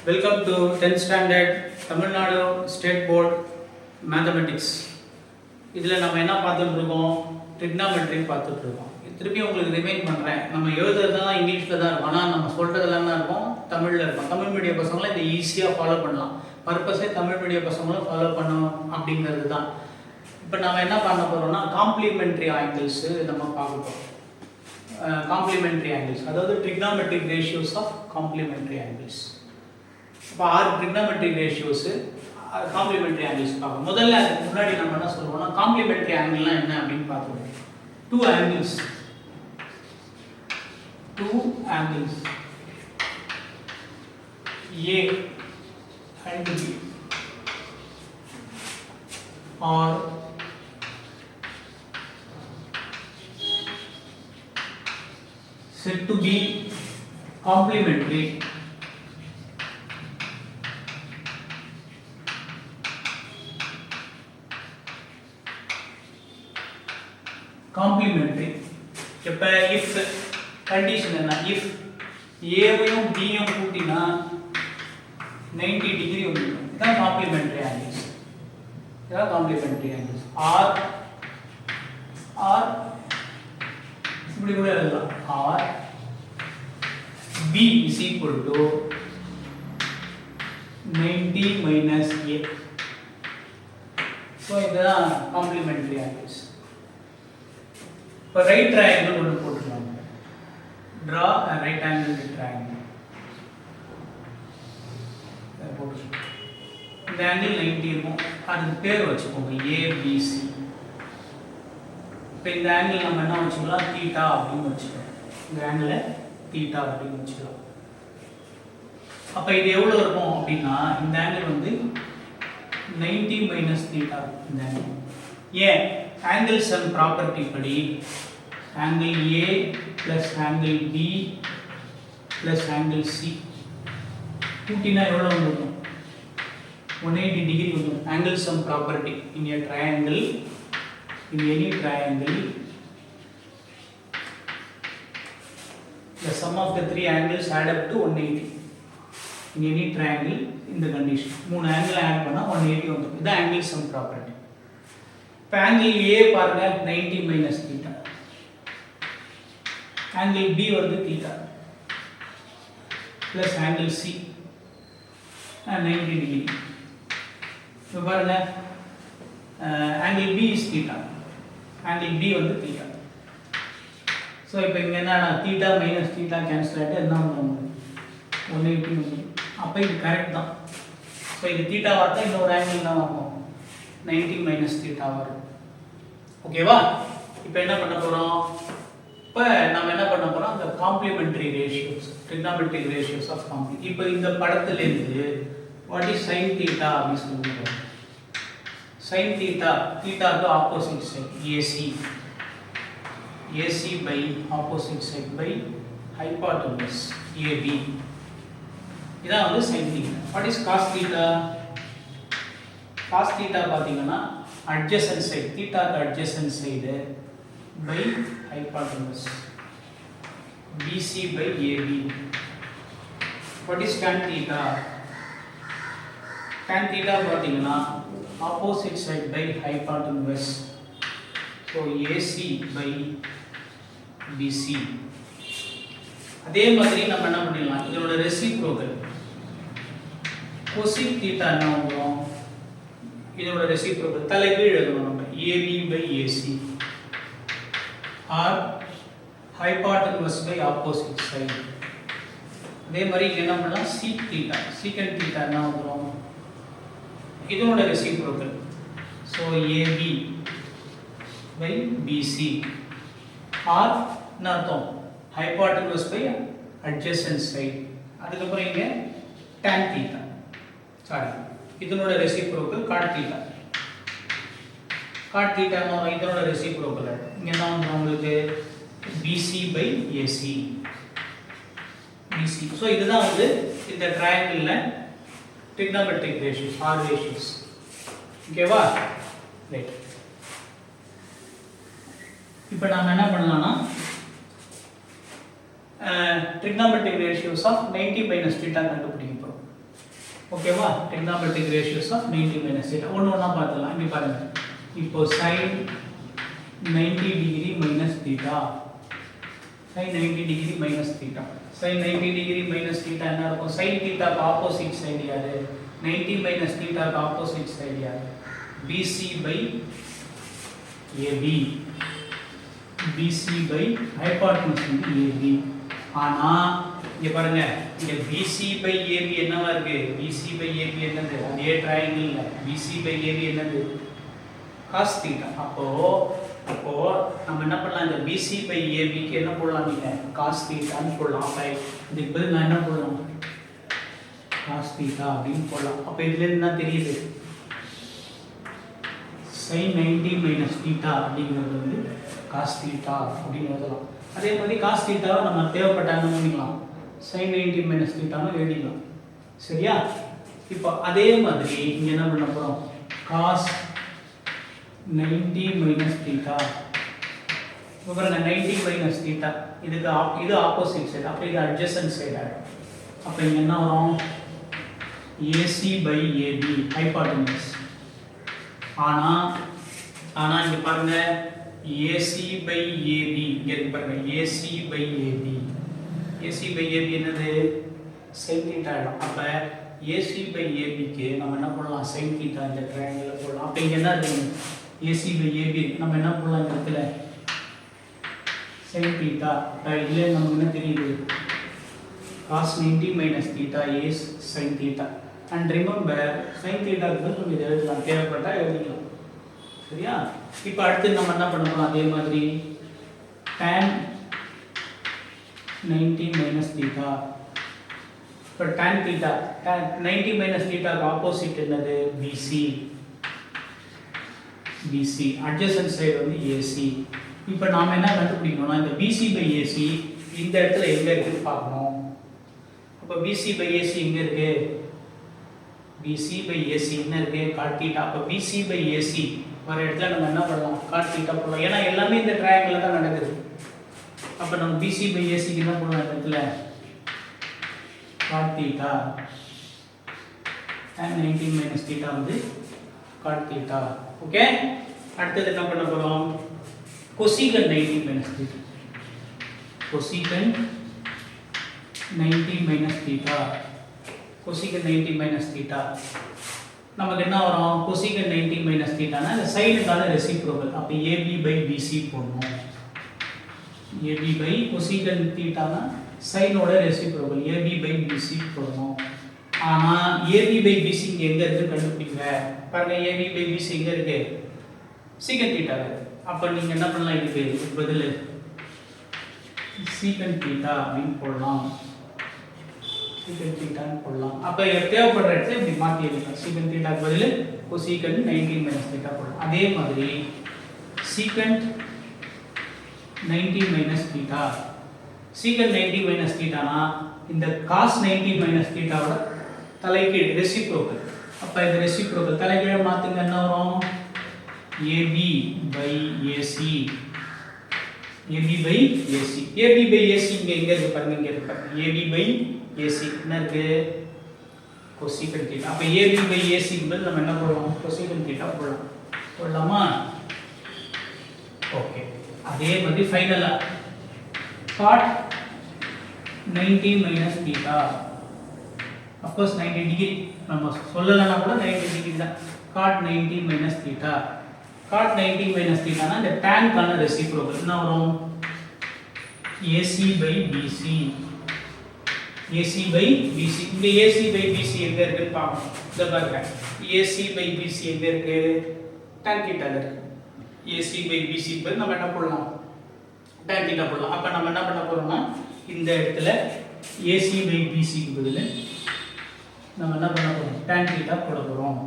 Welcome to 10th standard Tamil Nadu State Board Mathematics. இதில் நம்ம என்ன பார்த்துட்டு இருக்கோம், ட்ரிக்னாமெட்ரி பார்த்துட்டு இருக்கோம். திருப்பி உங்களுக்கு ரிமைண்ட் பண்ணுறேன், நம்ம எழுதுறது தான் இங்கிலீஷில் தான் இருக்கும், ஆனால் நம்ம சொல்கிறதுலாம் தான் இருக்கும் தமிழில் இருக்கும். தமிழ் மீடியம் பசங்களும் இதை ஈஸியாக ஃபாலோ பண்ணலாம். பர்பஸே தமிழ் மீடியம் பசங்களும் ஃபாலோ பண்ணணும் அப்படிங்கிறது தான். இப்போ நம்ம என்ன பண்ண போகிறோம்னா காம்ப்ளிமெண்ட்ரி ஆங்கிள்ஸு நம்ம பார்க்க போகிறோம். காம்ப்ளிமெண்ட்ரி ஆங்கிள்ஸ் அதாவது trigonometric ratios of complementary angles. இப்போ 6 ட்ரிக்னாமெட்ரிக் ரேஷியோஸு காம்ப்ளிமெண்ட்ரி ஆங்கிள்ஸ் பார்க்கணும். முதல்ல அதுக்கு முன்னாடி நம்ம என்ன சொல்லுவோம்னா காம்ப்ளிமெண்ட்ரி ஆங்கிள்லாம் என்ன அப்படின்னு பார்த்துருவோம். two angles A and B are said to be complementary இப்போ if கண்டிஷன் என்ன, if ஏவையும் பியும் கூட்டினா 90 டிகிரி வந்துடும். இதுதான் காம்ப்ளிமெண்ட்ரி ஆங்கிள்ஸ். இதுதான் காம்ப்ளிமெண்ட்ரி ஆங்கிள்ஸ். ஆர் இப்படி கூட எழுதலாம், or B is equal to 90 minus A. So இதுதான் காம்ப்ளிமெண்ட்ரி ஆங்கிள்ஸ். இப்போ ரைட் ட்ரையாங்கிள் ஒன்று போட்டுக்கலாம். ட்ரா ரைட் ஆங்கிள் ட்ரையாங்கிள் போட்டுக்கலாம். இந்த ஆங்கிள் 90 இருக்கும், அதுக்கு பேர் வச்சுக்கோங்க ஏபிசி. இப்போ இந்த ஆங்கிள் நம்ம என்ன வச்சுக்கலாம், தீட்டா அப்படின்னு வச்சுக்கலாம். இந்த ஆங்கிளை தீட்டா அப்படின்னு வச்சுக்கலாம். அப்போ இது எவ்வளோ இருக்கும் அப்படின்னா இந்த ஆங்கிள் வந்து 90 மைனஸ் தீட்டா. இந்த ஆங்கிள் ஏன் angle sum property படி angle A plus angle B plus angle C கூட்டினா எவ்வளவு வந்துடும், 180 டிகிரி வந்துடும். angle sum property in a triangle, in any triangle the sum of the three angles add up to 180 in any triangle. இந்த condition 3 angle add பண்ணா 180 வந்துடும். இது angle sum property. இப்போ angle A பாருங்க 90 மைனஸ் தீட்டா, ஆங்கிள் பி வந்து theta plus angle C 90 degree. இப்போ பாருங்க angle B is theta, angle B வந்து தீட்டா. ஸோ இப்போ இங்கே என்ன தீட்டா மைனஸ் தீட்டா கேன்சல் ஆகிட்டு என்ன பண்ணுவோம், 180 வந்து. அப்போ இது கரெக்ட் தான். ஸோ இது தீட்டா பார்த்தா இன்னொரு ஆங்கிள் தான் வரும், 90 மைனஸ் தீட்டா வரும். ஓகேவா? இப்போ என்ன பண்ண போகிறோம், இப்போ நம்ம என்ன பண்ண போகிறோம், அந்த complementary ratios, trigonometric ratios of complement. இப்போ இந்த படத்துலேருந்து வாட் இஸ் சைன் தீட்டா அப்படின்னு சொல்லுவோம். சைன் தீட்டா, தீட்டாக்கு opposite side AC, AC by opposite side by hypotenuse AB. இதான் வந்து sine theta. What is cos theta, cos theta பார்த்தீங்கன்னா adjacent side, theta க்கு adjacent side by hypotenuse BC by AB. What is tan theta? Tan theta பார்த்தீங்கன்னா opposite side by hypotenuse, so AC by BC. அதே மாதிரி நம்ம என்ன பண்ணிடலாம், இதோட reciprocal cosec theta என்ன வரும், இதோட ரெசிப்ரோக்கல் தலைகீழ் எழுதணும் நம்ம, AB by AC or hypotenuse by opposite side. அதே மாதிரி இங்க என்ன பண்ணலாம், sec theta, secant theta என்ன வரும், இதோட reciprocal, so AB by BC or என்ன அர்த்தம், hypotenuse by adjacent side. அதுக்கப்புறம் இங்க tan theta, சாரி இதனோட reciprocal God theta, God theta இதனோட ரெசிப்ரோக்கல் இங்க என்ன வந்து உங்களுக்கு BC by AC, BC. So இதுதான் வந்து இந்த ட்ரையாங்கிள்ல ட்ரிக்னாமெட்ரிக் ரேஷியோஸ், ஆர் ரேஷியோஸ். ஓகேவா? ரைட். இப்போ நாம என்ன பண்ணலாம்னா trigonometric ratios of 90 minus theta கண்டுபிடிக்க போறோம். ஓகேவா? trigonometric ratios of 90 minus theta ஒன்று ஒன்றா பார்த்துக்கலாம். இங்கே பாருங்க, இப்போ sin 90 degree minus theta, sin 90 degree minus theta, sin 90 degree minus theta என்ன இருக்கும்? sin theta க்கு opposite side யாரு? 90 minus theta க்கு opposite side யாரு? BC by AB, BC by hypotenuse வந்து AB. ஆனா இங்க பாருங்க, இங்க BC by AB என்னவா இருக்கு? BC by AB என்னது? அதே triangle ல BC by AB என்னது? cos theta. அப்போ நம்ம என்ன பண்ணலாம்? இந்த BC by AB க்கு என்ன போடலாம்? நீங்க cos theta ன்னு போடலாம். அப்ப இதுக்கு பதில் நான் என்ன போடலாம்? cos theta அப்படின்னு போடலாம். அப்ப இதுல இருந்து என்ன தெரியுது? sin 90 minus theta அப்படிங்கிறது வந்து cos theta அப்படின்னு எழுதலாம். அதே மாதிரி cos theta நம்ம தேவைப்பட்ட என்ன பண்ணிக்கலாம்? sin 90 minus theta னு எழுதிக்கலாம். சரியா? இப்போ அதே மாதிரி இங்க என்ன பண்ண போறோம்? cos 90 minus theta. இப்போ பாருங்க 90 minus theta இதுக்கு இது ஆப்போசிட் சைடு, அப்ப இது adjacent சைடு ஆகும். அப்ப இங்க என்ன வரும்? AC by AB hypotenuse. ஆனா இங்க பாருங்க AC by AB இங்க இருக்கு பாருங்க, AC by AB. AC by AB என்னது? sin theta ஆகும். அப்ப AC by AB க்கு நம்ம என்ன பண்ணலாம்? sin theta இந்த ட்ரையாங்கிள்ல போடலாம். அப்ப இங்க என்ன இருக்கு? AC by AB நம்ம என்ன பண்ணலாம்? இந்த இடத்துல sin theta. இதுல நமக்கு என்ன தெரியுது? cos 90 minus theta is sin theta. And remember sin theta க்கு நம்ம இத எழுதலாம், தேவைப்பட்டா எழுதிக்கலாம். சரியா? இப்போ அடுத்து நம்ம என்ன பண்ண போறோம்? அதே மாதிரி tan 90 minus theta. இப்போ tan theta, tan 90 minus theta க்கு ஆப்போசிட் என்னது? BC. BC adjacent side வந்து AC. இப்போ நாம என்ன கண்டுபிடிக்கணும்னா இந்த BC by AC இந்த இடத்துல எங்க இருக்குன்னு பார்க்கணும். அப்ப BC by AC எங்க இருக்கு? BC by AC என்ன இருக்கு? cot theta. அப்ப BC by AC வர இடத்துல நம்ம என்ன பண்ணலாம்? cot theta போடலாம். ஏன்னா எல்லாமே இந்த ட்ரையாங்கிள்ல தான் நடக்குது. அப்ப நம்ம BC by AC க்கு என்ன பண்ணலாம்? இந்த இடத்துல cot theta and 90 minus theta வந்து cot theta. ஓகே, அடுத்து என்ன பண்ண போறோம்? cosecant 90 minus theta. cosecant 90 minus theta. cosecant 90 minus theta நமக்கு என்ன வரும்? cosecant 90 minus theta னா இந்த சைடுக்கான ரெசிப்ரோக்கல். அப்ப AB by BC போடணும். AB by cosecant theta னா சைனோட ரெசிப்ரோக்கல் AB by BC போடணும். ஆனா AB by BC இங்க எங்க இருக்கு கண்டுபிடிங்க. பாருங்க AB by BC எங்க இருக்கு? secant theta ல. அப்ப நீங்க என்ன பண்ணலாம்? இதுக்கு பதில் secant theta அப்படின்னு போடலாம். secant theta ன்னு போடலாம். அப்ப தேவைப்படுற இடத்துல இப்படி மாத்தி எழுதலாம். secant theta க்கு பதில் cosecant 90 minus theta போடலாம். அதே மாதிரி secant 90 minus theta. secant 90 minus theta னா இந்த cos 90 minus theta ஓட தலைகீழ் ரெசிப்ரோக்கல். அப்ப இந்த ரெசிப்ரோக்கல் தலைகீழ மாத்துங்க, என்ன வரும்? AB by AC. AB by AC. AB by AC இங்க எங்க இருக்கு பாருங்க, இங்க இருக்கு பாருங்க. AB by AC என்ன இருக்கு? cosecant theta. அப்ப AB by AC க்கு பதில் நம்ம என்ன போடலாம்? cosecant theta போடலாமா? ஓகே, அதே மாதிரி ஃபைனலா cot 90 minus theta. of course 90 degree நம்ம சொல்லலனா கூட 90 டிகிரி தான். cot 90 minus theta. cot 90 minus theta னா இந்த tan கான ரெசிப்ரோக்கல் என்ன வரும்? AC by BC. AC by BC. இந்த AC by BC எங்க இருக்குன்னு பாப்போம். இத பாருங்க, AC by BC எங்க இருக்கு? tan theta ல இருக்கு. AC by BC க்கு நம்ம என்ன போடலாம்? tan theta போடலாம். அப்ப நம்ம என்ன பண்ண போறோம்னா இந்த இடத்துல AC by BC க்கு பதிலா நம்ம என்ன பண்ண போறோம்? tan theta போட போறோம்.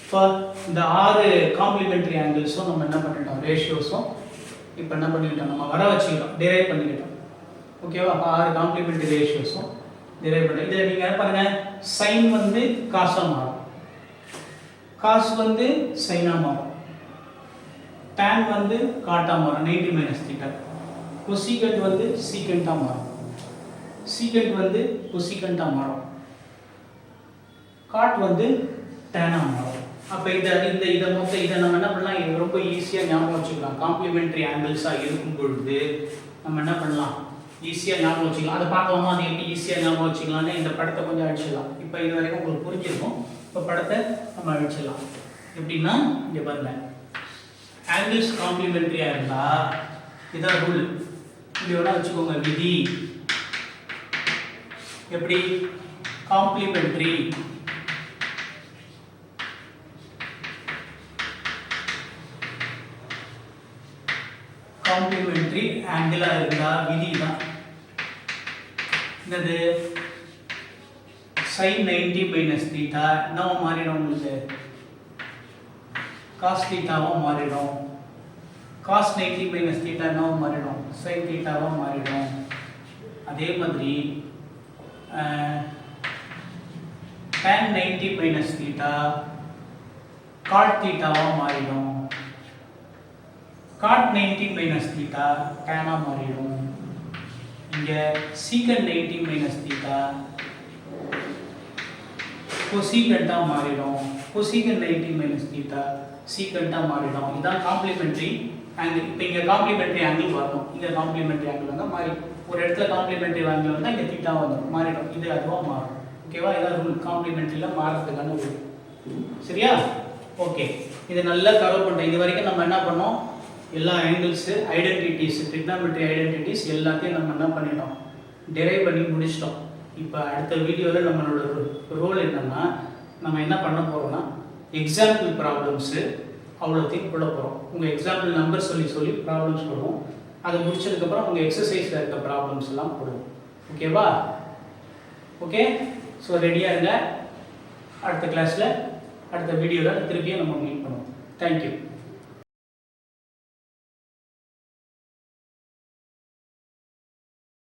இப்போ இந்த ஆறு காம்ப்ளிமெண்டரி ஆங்கிள்ஸும் நம்ம என்ன பண்ணிட்டோம்? ரேஷியோஸும் இப்போ என்ன பண்ணிட்டோம்? நம்ம வர வச்சுக்கிட்டோம், டிரைவ் பண்ணிக்கிட்டோம். ஓகேவா? அப்போ ஆறு காம்ப்ளிமெண்டரி ரேஷியோஸும் டிரைவ் பண்ணி இதில் நீங்கள் பாருங்க, சைன் வந்து காசாக மாறும், காஸ் வந்து சைனாக மாறும், tan வந்து காட்டாக மாறும் 90 மைனஸ் தீட்டா, கொசிகண்ட் வந்து சீக்கண்டாக மாறும். சீக்கண்ட் வந்து கொசிக்கண்டாக மாறும், காட் வந்து டேனாக மாறும். அப்போ இதை மொத்தம் இதை நம்ம என்ன பண்ணலாம், இது ரொம்ப ஈஸியாக ஞாபகம் வச்சுக்கலாம். காம்ப்ளிமெண்ட்ரி ஆங்கிள்ஸாக இருக்கும் பொழுது நம்ம என்ன பண்ணலாம், ஈஸியாக ஞாபகம் வச்சுக்கலாம். அதை பார்க்கலாமா, அது எப்படி ஈஸியாக ஞாபகம் வச்சுக்கலாம்னு இந்த படத்தை கொஞ்சம் அழிச்சிடலாம். இப்போ இது வரைக்கும் உங்களுக்கு புரிஞ்சிருக்கும். இப்போ படத்தை நம்ம அழிச்சிடலாம். எப்படின்னா இங்கே பாருங்க, ஆங்கிள்ஸ் காம்ப்ளிமெண்ட்ரியாக இருந்தால் இதான் ரூல். இப்படி வேணா வச்சுக்கோங்க, விதி. எப்படி காம்ப்ளிமெண்ட்ரி காம்ப்ளிமெண்ட்ரி ஆங்கிளாக இருந்தால் விதி தான் என்னது, sin 90 மைனஸ் தீட்டா என்னவா மாறிடும், உங்களுக்கு காஸ் தீட்டாவாக மாறிடும். காஸ் 90 மைனஸ் தீட்டா என்னவா மாறிடும், sin தீட்டாவாக மாறிடும். அதே மாதிரி tan 90 மைனஸ் தீட்டா காட் தீட்டாவாக மாறிடும். காட் 90 மைனஸ் தீட்டா டேனாக மாறிடும். இங்கே சீக்கண்ட் 90 மைனஸ் தீட்டா கொசீக்கண்டாக மாறிடும். கொசீக்கண்ட் 90 மைனஸ் தீட்டா சீக்கண்டாக மாறிடும். இதுதான் காம்ப்ளிமெண்ட்ரி ஆங்கிள். இப்போ இங்கே காம்ப்ளிமெண்ட்ரி ஆங்கிள் வரணும், இங்கே காம்ப்ளிமெண்ட்ரி ஆங்கிள் வந்தால் மாறி, ஒரு இடத்துல காம்ப்ளிமெண்ட்ரி ஆங்கிள் வந்தால் இங்கே தீட்டா வந்துடும், மாறிடும். இது அதுவாக மாறும். ஓகேவா, இதான் ரூல், காம்ப்ளிமெண்ட்ரியில் மாறுறதுக்கான ரூல். சரியா? ஓகே, இது நல்லா கவர் பண்ணுறேன். இது வரைக்கும் நம்ம என்ன பண்ணோம், எல்லா ஆங்கிள்ஸு ஐடென்டிட்டிஸ், ட்ரிக்னாமெட்ரி ஐடென்டிட்டிஸ் எல்லாத்தையும் நம்ம என்ன பண்ணிட்டோம், டெரைவ் பண்ணி முடிச்சிட்டோம். இப்போ அடுத்த வீடியோவில் நம்மளோட ரோல் என்னென்னா, நம்ம என்ன பண்ண போகிறோம்னா எக்ஸாம்பிள் ப்ராப்ளம்ஸு அவ்வளோத்தையும் போட போகிறோம். உங்கள் எக்ஸாம்பிள் நம்பர் சொல்லி ப்ராப்ளம்ஸ் போடுவோம். அதை முடிச்சதுக்கப்புறம் உங்கள் எக்ஸசைஸில் இருக்க ப்ராப்ளம்ஸ் எல்லாம் போடுவோம். ஓகேவா? ஓகே, ஸோ ரெடியாக இருங்க. அடுத்த கிளாஸில் அடுத்த வீடியோவில் திருப்பியும் நம்ம மீட் பண்ணுவோம். தேங்க்யூ.